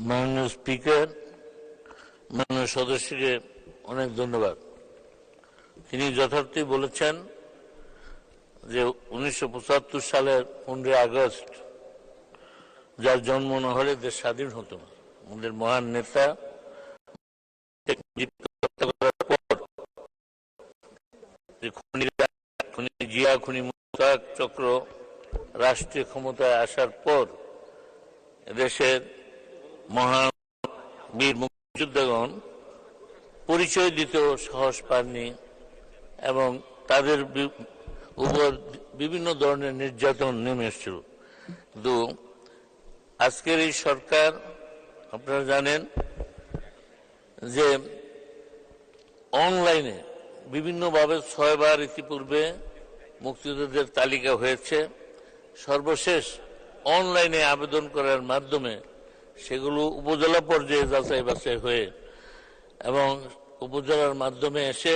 মাননীয় স্পিকার, মাননীয় সদস্যকে অনেক ধন্যবাদ। তিনি যথার্থই বলেছেন যে 1975 সালের 15 আগস্ট যার জন্ম না হলে দেশ স্বাধীন হতো না। আমাদের মহান নেতা জিয়া খুনি মুশতাক চক্র রাষ্ট্রীয় ক্ষমতায় আসার পর দেশের মহান বীর মুক্তিযোদ্ধাগণ পরিচয় দিতেও সাহস পাননি এবং তাদের উপর বিভিন্ন ধরনের নির্যাতন নেমে এসেছিল। কিন্তু আজকের এই সরকার, আপনারা জানেন যে অনলাইনে বিভিন্নভাবে 6 বার ইতিপূর্বে মুক্তিযোদ্ধাদের তালিকা হয়েছে। সর্বশেষ অনলাইনে আবেদন করার মাধ্যমে সেগুলো উপজেলা পর্যায়ে যাচাই বাছাই হয়ে এবং উপজেলার মাধ্যমে এসে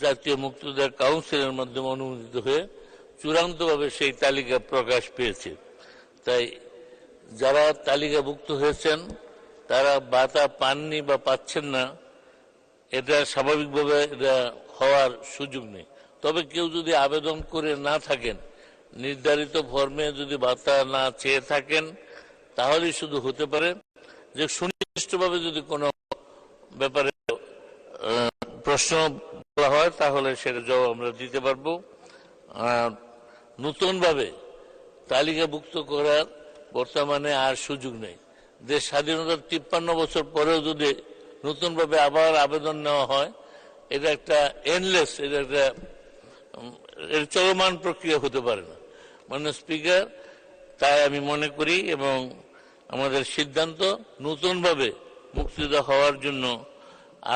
জাতীয় মুক্তিযোদ্ধা কাউন্সিলের মাধ্যমে অনুমোদিত হয়ে চূড়ান্তভাবে সেই তালিকা প্রকাশ পেয়েছে। তাই যারা তালিকাভুক্ত হয়েছেন তারা ভাতা পাননি বা পাচ্ছেন না, এটা স্বাভাবিকভাবে এটা হওয়ার সুযোগ নেই। তবে কেউ যদি আবেদন করে না থাকেন, নির্ধারিত ফর্মে যদি ভাতা না চেয়ে থাকেন, তাহলেই শুধু হতে পারে যে সুনির্দিষ্টভাবে যদি কোনো ব্যাপারে প্রশ্ন বলা হয় তাহলে সেটা জবাব আমরা দিতে পারবো। নতুনভাবে তালিকাভুক্ত করার বর্তমানে আর সুযোগ নেই। দেশ স্বাধীনতার 53 বছর পরেও যদি নতুনভাবে আবার আবেদন নেওয়া হয়, এটা একটা এন্ডলেস, এটা একটা চলমান প্রক্রিয়া হতে পারে না। মাননীয় স্পিকার, তাই আমি মনে করি এবং আমাদের সিদ্ধান্ত নতুনভাবে মুক্তিযোদ্ধা হওয়ার জন্য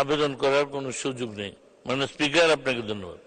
আবেদন করার কোনো সুযোগ নেই। মাননীয় স্পিকার, আপনাকে ধন্যবাদ।